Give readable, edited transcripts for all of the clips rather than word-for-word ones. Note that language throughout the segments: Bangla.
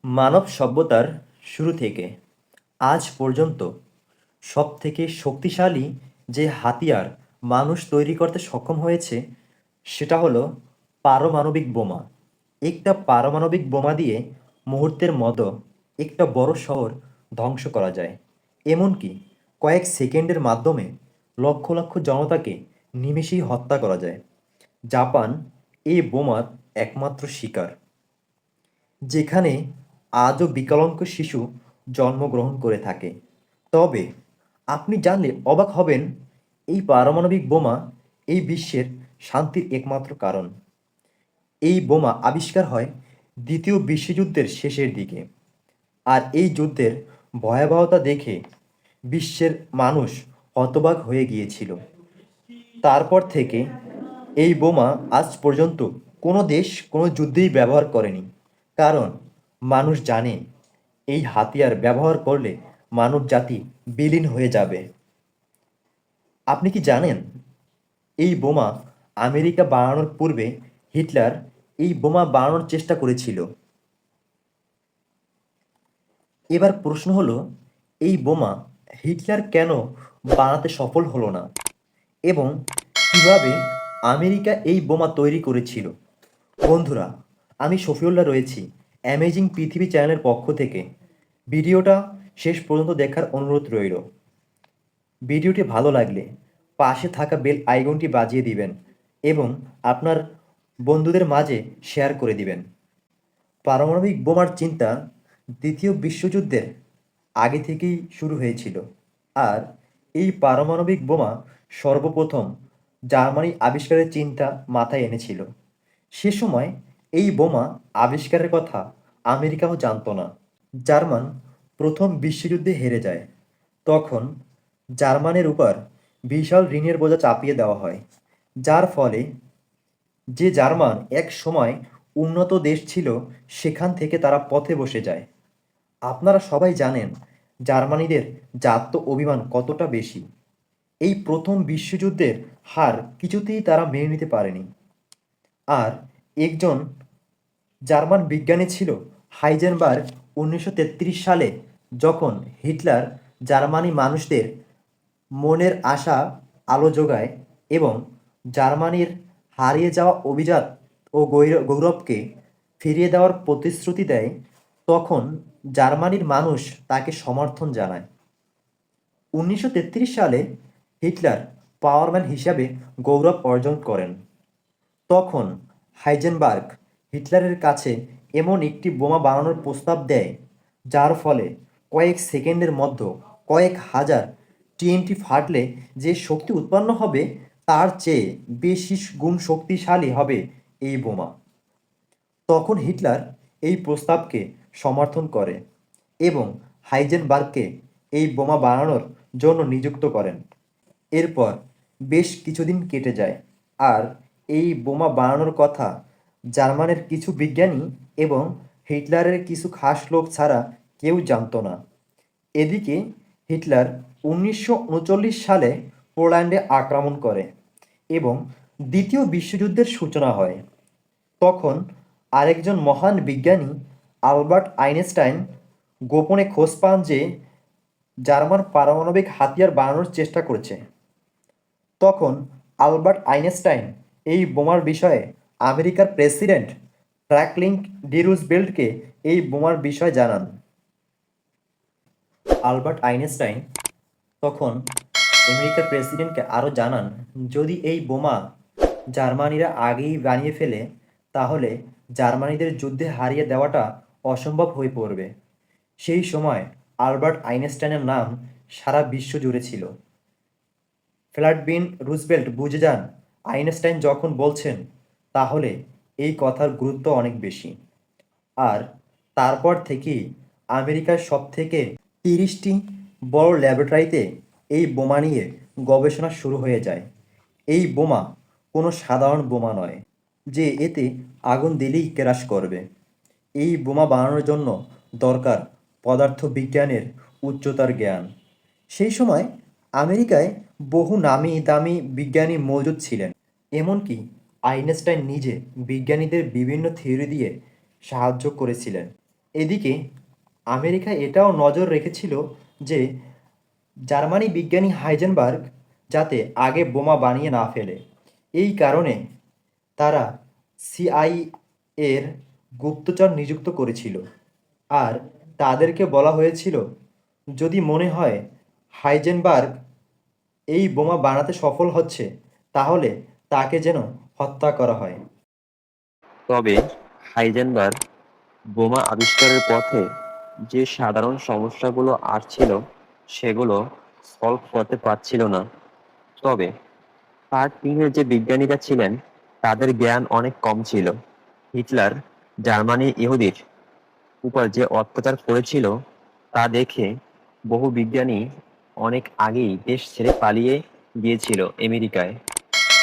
মানব সভ্যতার শুরু থেকে আজ পর্যন্ত সবথেকে শক্তিশালী যে হাতিয়ার মানুষ তৈরি করতে সক্ষম হয়েছে সেটা হলো পারমাণবিক বোমা। একটা পারমাণবিক বোমা দিয়ে মুহূর্তের মতো একটা বড় শহর ধ্বংস করা যায়। এমনকি কয়েক সেকেন্ডের মাধ্যমে লক্ষ লক্ষ জনতাকে নিমেষেই হত্যা করা যায়। জাপান এই বোমার একমাত্র শিকার, যেখানে আজও বিকলাঙ্গ শিশু জন্মগ্রহণ করে থাকে। তবে আপনি জানলে অবাক হবেন, এই পারমাণবিক বোমা এই বিশ্বের শান্তির একমাত্র কারণ। এই বোমা আবিষ্কার হয় দ্বিতীয় বিশ্বযুদ্ধের শেষের দিকে। আর এই যুদ্ধের ভয়াবহতা দেখে বিশ্বের মানুষ হতবাক হয়ে গিয়েছিল। তারপর থেকে এই বোমা আজ পর্যন্ত কোনো দেশ কোনো যুদ্ধেই ব্যবহার করেনি। কারণ মানুষ জানে এই হাতিয়ার ব্যবহার করলে মানবজাতি বিলীন হয়ে যাবে। আপনি কি জানেন এই বোমা আমেরিকা বানানোর পূর্বে হিটলার এই বোমা বানানোর চেষ্টা করেছিল? এবার প্রশ্ন হলো, এই বোমা হিটলার কেন বানাতে সফল হলো না এবং কিভাবে আমেরিকা এই বোমা তৈরি করেছিল? বন্ধুরা, আমি শফিউল্লাহ রয়েছি অ্যামেজিং পৃথিবী চ্যানেলের পক্ষ থেকে। ভিডিওটা শেষ পর্যন্ত দেখার অনুরোধ রইল। ভিডিওটি ভালো লাগলে পাশে থাকা বেল আইকনটি বাজিয়ে দিবেন এবং আপনার বন্ধুদের মাঝে শেয়ার করে দিবেন। পারমাণবিক বোমার চিন্তা দ্বিতীয় বিশ্বযুদ্ধের আগে থেকেই শুরু হয়েছিল। আর এই পারমাণবিক বোমা সর্বপ্রথম জার্মানি আবিষ্কারের চিন্তা মাথায় এনেছিল। সে সময় এই বোমা আবিষ্কারের কথা আমেরিকাও জানতো না। জার্মান প্রথম বিশ্বযুদ্ধে হেরে যায়। তখন জার্মানের উপর বিশাল ঋণের বোঝা চাপিয়ে দেওয়া হয়, যার ফলে যে জার্মান এক সময় উন্নত দেশ ছিল সেখান থেকে তারা পথে বসে যায়। আপনারা সবাই জানেন জার্মানিদের জাত্য অভিমান কতটা বেশি। এই প্রথম বিশ্বযুদ্ধের হার কিছুতেই তারা মেনে নিতে পারেনি। আর একজন জার্মান বিজ্ঞানী ছিল হাইজেনবার্গ। 1933 সালে যখন হিটলার জার্মানি মানুষদের মনের আশা আলো যোগায় এবং জার্মানির হারিয়ে যাওয়া অভিজাত ও গৌরবকে ফিরিয়ে দেওয়ার প্রতিশ্রুতি দেয়, তখন জার্মানির মানুষ তাকে সমর্থন জানায়। 1933 সালে হিটলার পাওয়ারম্যান হিসাবে গৌরব অর্জন করেন। তখন হাইজেনবার্গ হিটলারের কাছে এমন একটি বোমা বানানোর প্রস্তাব দেয়, যার ফলে কয়েক সেকেন্ডের মধ্যে কয়েক হাজার টিএনটি ফাটলে যে শক্তি উৎপন্ন হবে তার চেয়ে বেশি গুণ শক্তিশালী হবে এই বোমা। তখন হিটলার এই প্রস্তাবকে সমর্থন করে এবং হাইজেনবার্গকে এই বোমা বানানোর জন্য নিযুক্ত করেন। এরপর বেশ কিছুদিন কেটে যায় আর এই বোমা বানানোর কথা জার্মানের কিছু বিজ্ঞানী এবং হিটলারের কিছু খাস লোক ছাড়া কেউ জানতো না। এদিকে হিটলার 1939 সালে পোল্যান্ডে আক্রমণ করে এবং দ্বিতীয় বিশ্বযুদ্ধের সূচনা হয়। তখন আরেকজন মহান বিজ্ঞানী আলবার্ট আইনস্টাইন গোপনে খোঁজ পান যে জার্মান পারমাণবিক হাতিয়ার বানানোর চেষ্টা করছে। তখন আলবার্ট আইনস্টাইন এই বোমার বিষয়ে আমেরিকার প্রেসিডেন্ট ফ্র্যাঙ্কলিন ডি রুজভেল্টকে এই বোমার বিষয় জানান। আলবার্ট আইনস্টাইন তখন আমেরিকার প্রেসিডেন্টকে আরও জানান, যদি এই বোমা জার্মানিরা আগেই বানিয়ে ফেলে তাহলে জার্মানিদের যুদ্ধে হারিয়ে দেওয়াটা অসম্ভব হয়ে পড়বে। সেই সময় আলবার্ট আইনস্টাইনের নাম সারা বিশ্ব জুড়ে ছিল। ফ্র্যাঙ্কলিন রুজভেল্ট বুঝে যান আইনস্টাইন যখন বলছেন তাহলে এই কথার গুরুত্ব অনেক বেশি। আর তারপর থেকেই আমেরিকার সবথেকে 30টি বড় ল্যাবরেটরিতে এই বোমা নিয়ে গবেষণা শুরু হয়ে যায়। এই বোমা কোনো সাধারণ বোমা নয় যে এতে আগুন দিলেই ক্র্যাশ করবে। এই বোমা বানানোর জন্য দরকার পদার্থবিজ্ঞানের উচ্চতার জ্ঞান। সেই সময় আমেরিকায় বহু নামি দামি বিজ্ঞানী মজুদ ছিলেন। এমনকি আইনস্টাইন নিজে বিজ্ঞানীদের বিভিন্ন থিওরি দিয়ে সাহায্য করেছিলেন। এদিকে আমেরিকা এটাও নজর রেখেছিল যে জার্মানি বিজ্ঞানী হাইজেনবার্গ যাতে আগে বোমা বানিয়ে না ফেলে। এই কারণে তারা সিআইএর গুপ্তচর নিযুক্ত করেছিল আর তাদেরকে বলা হয়েছিল যদি মনে হয় হাইজেনবার্গ এই বোমা বানাতে সফল হচ্ছে তাহলে তাকে যেন হত্যা করা হয়। তবে হাইজেনবার্গ বোমা আবিষ্কারের পথে যে সাধারণ সমস্যাগুলো আসছিল সেগুলো সলভ করতে পারছিল না। তবে তার টিমের যে বিজ্ঞানীরা ছিলেন তাদের জ্ঞান অনেক কম ছিল। হিটলার জার্মানি ইহুদির উপর যে অত্যাচার করেছিল তা দেখে বহু বিজ্ঞানী অনেক আগেই দেশ ছেড়ে পালিয়ে গিয়েছিল আমেরিকায়।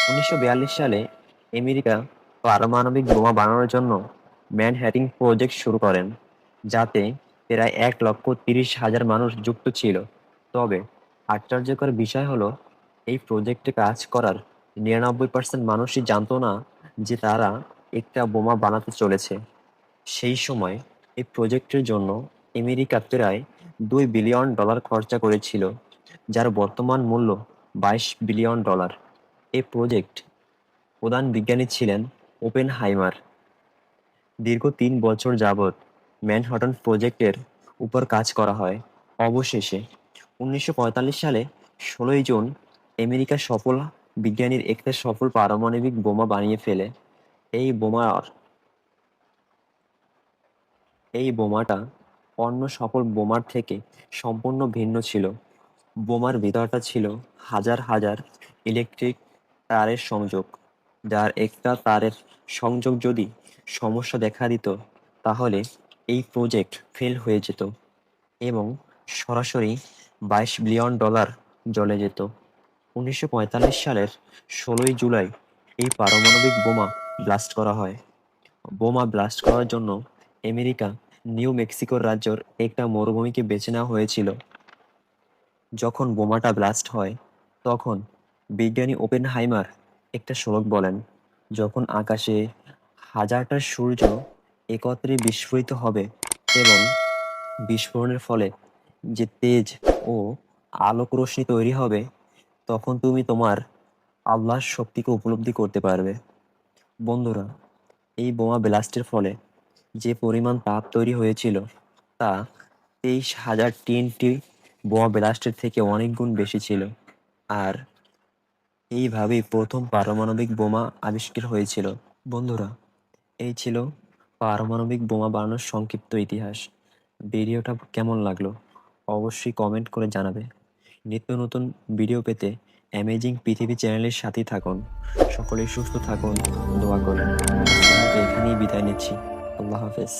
1942 সালে আমেরিকা পারমাণবিক বোমা বানানোর জন্য ম্যানহাটন প্রজেক্ট শুরু করেন, যাতে প্রায় 1,30,000 মানুষ যুক্ত ছিল। তবে আশ্চর্যকর বিষয় হলো এই প্রজেক্টে কাজ করার 99% মানুষই জানতো না যে তারা একটা বোমা বানাতে চলেছে। সেই সময় এই প্রজেক্টের জন্য আমেরিকা প্রায় $2 বিলিয়ন খরচা করেছিল, যার বর্তমান মূল্য $22 বিলিয়ন। এই প্রজেক্ট প্রধান বিজ্ঞানী ছিলেন ওপেনহাইমার। দীর্ঘ 3 বছর যাবৎ ম্যানহাটন প্রজেক্টের উপর কাজ করা হয়। অবশেষে 1945 সালে 16 জুন আমেরিকা সফল বিজ্ঞানীর একটা সফল পারমাণবিক বোমা বানিয়ে ফেলে। এই বোমার এই বোমাটা অন্য সকল বোমার থেকে সম্পূর্ণ ভিন্ন ছিল। বোমার ভিতরটা ছিল হাজার হাজার ইলেকট্রিক তারের সংযোগ, যার একটা তারের সংযোগ যদি সমস্যা দেখা দিত তাহলে এই প্রজেক্ট ফেল হয়ে যেত এবং সরাসরি $22 বিলিয়ন জ্বলে যেত। 1945 সালের 16 জুলাই এই পারমাণবিক বোমা ব্লাস্ট করা হয়। বোমা ব্লাস্ট করার জন্য আমেরিকা নিউ মেক্সিকো রাজ্যের একটা মরুভূমিকে বেছে নেওয়া হয়েছিল। যখন বোমাটা ব্লাস্ট হয় তখন বিজ্ঞানী ওপেনহাইমার একটা শ্লোক বলেন, যখন আকাশে হাজারটা সূর্য একত্রে বিস্ফোরিত হবে এবং বিস্ফোরণের ফলে যে তেজ ও আলোক রশ্মি তৈরি হবে, তখন তুমি তোমার আল্লাহর শক্তিকে উপলব্ধি করতে পারবে। বন্ধুরা, এই বোমা ব্লাস্টের ফলে যে পরিমাণ তাপ তৈরি হয়েছিল তা 23,000 টিএনটি বোমা ব্লাস্টের থেকে অনেক গুণ বেশি ছিল। আর এইভাবেই প্রথম পারমাণবিক বোমা আবিষ্কার হয়েছিল। বন্ধুরা, এই ছিল পারমাণবিক বোমা বানানোর সংক্ষিপ্ত ইতিহাস। ভিডিওটা কেমন লাগলো অবশ্যই কমেন্ট করে জানাবে। নিত্য নতুন ভিডিও পেতে অ্যামেজিং পৃথিবী চ্যানেলের সাথেই থাকুন। সকলেই সুস্থ থাকুন, দোয়া করেন। আজকের মতো এখানেই বিদায় নিচ্ছি। আল্লাহ হাফেজ।